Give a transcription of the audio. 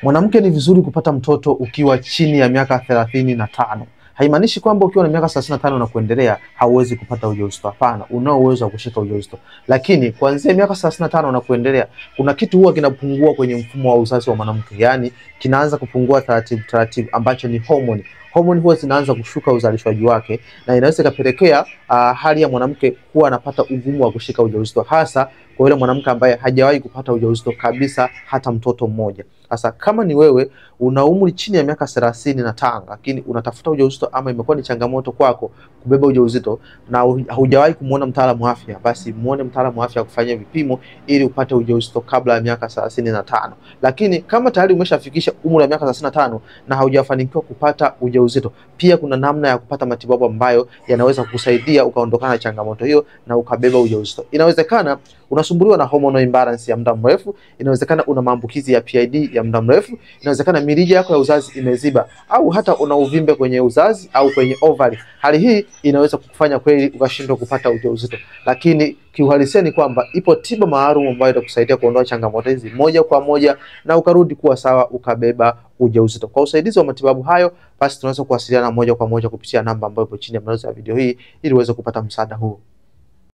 Mwanamke ni vizuri kupata mtoto ukiwa chini ya miaka 35. Haimaanishi kwamba ukiwa na miaka 35 na kuendelea hauwezi kupata ujauzito. Hapana, unao uwezo wa kushika ujauzito. Lakini kuanzia miaka 35 na kuendelea kuna kitu huwa kinapungua kwenye mfumo wa uzazi wa mwanamke. Yaani kinaanza kupungua taratibu ambacho ni homoni. Homoni huwa zinaanza kushuka uzalishwaji wake na inaweza ikapelekea hali ya mwanamke kuwa anapata ugumu wa kushika ujauzito, hasa kwa yule mwanamke ambaye hajawahi kupata ujauzito kabisa hata mtoto mmoja. Sasa kama ni wewe una umri chini ya miaka 35 lakini unatafuta ujauzito ama imekuwa ni changamoto kwako kubeba ujauzito na hujawahi kumuona mtaalamu wa afya, basi muone mtaalamu wa afya akufanyie vipimo ili upate ujauzito kabla ya miaka 35. Lakini kama tayari umeshafikisha umri wa miaka 35 na haujafanikiwa kupata ujauzito, pia kuna namna ya kupata matibabu ambayo yanaweza kukusaidia ukaondokana na changamoto hiyo na ukabeba ujauzito. Inawezekana unasumbuliwa na hormonal imbalance ya muda mrefu, inawezekana una maambukizi ya PID ya muda mrefu, inawezekana mirija yako ya uzazi imeziba au hata una uvimbe kwenye uzazi au kwenye ovary. Hali hii inaweza kukufanya kweli ukashindwa kupata ujauzito. Lakini kiuhalisia ni kwamba ipo tiba maalum ambayo itakusaidia kuondoa changamoto hizi moja kwa moja na ukarudi kuwa sawa ukabeba ujauzito. Kwa usaidizi wa matibabu hayo, basi tunaweza kuwasiliana moja kwa moja kupitia namba ambayo ipo chini ya maelezo ya video hii ili uweze kupata msaada huu.